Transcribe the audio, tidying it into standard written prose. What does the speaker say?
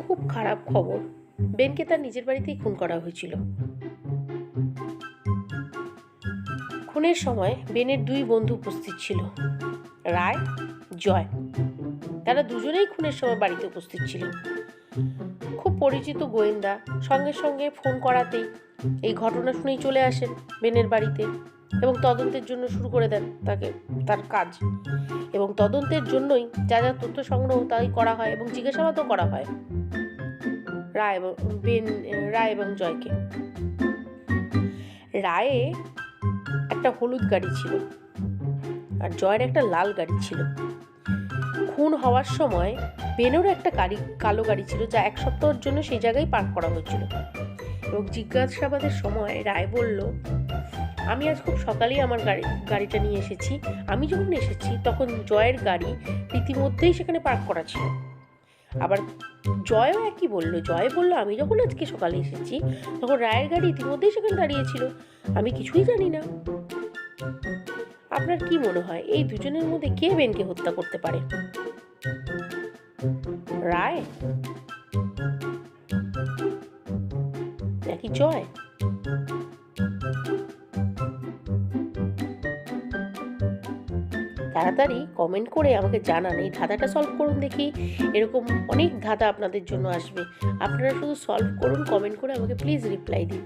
খুব খারাপ খবর, বেনকে তার নিজের বাড়িতেই খুন করা হয়েছিল। খুনের সময় বেনের দুই বন্ধু উপস্থিত ছিল, রায়, জয়। তারা দুজনেই খুনের সময় বাড়িতে উপস্থিত ছিলেন। খুব পরিচিত গোয়েন্দা সঙ্গে সঙ্গে ফোন করাতেই এই ঘটনা শুনেই চলে আসেন বেনের বাড়িতে এবং তদন্তের জন্য শুরু করে দেন তার কাজ। এবং তদন্তের জন্যই যা যা তথ্য সংগ্রহ তাই করা হয় এবং জিজ্ঞাসাবাদও করা হয় রায় এবং জয়কে। রায়ে একটা হলুদ গাড়ি ছিল আর জয়ের একটা লাল গাড়ি ছিল। খুন হওয়ার সময় বেনেরও একটা কালো গাড়ি ছিল, যা এক সপ্তাহের জন্য সেই জায়গায় পার্ক করা হয়েছিল। এবং জিজ্ঞাসাবাদের সময় রায় বলল, আমি আজ খুব সকালেই আমার গাড়িটা নিয়ে এসেছি। আমি যখন এসেছি তখন জয়ের গাড়ি ইতিমধ্যেই সেখানে পার্ক করা ছিল। আবার জয়ও একই বলল। জয় বলল, আমি যখন আজকে সকালে এসেছি তখন রায়ের গাড়ি ইতিমধ্যেই সেখানে দাঁড়িয়েছিল, আমি কিছুই জানি না। আপনার কি মনে হয় এই দুজনের মধ্যে কে বেনকে হত্যা করতে পারে? রায় নাকি জয়? তাড়াতাড়ি কমেন্ট করে আমাকে জানান, এই ধাঁধাটা সলভ করুন দেখি। এরকম অনেক ধাঁধা আপনাদের জন্য আসবে, আপনারা শুধু সলভ করুন, কমেন্ট করে আমাকে প্লিজ রিপ্লাই দিন।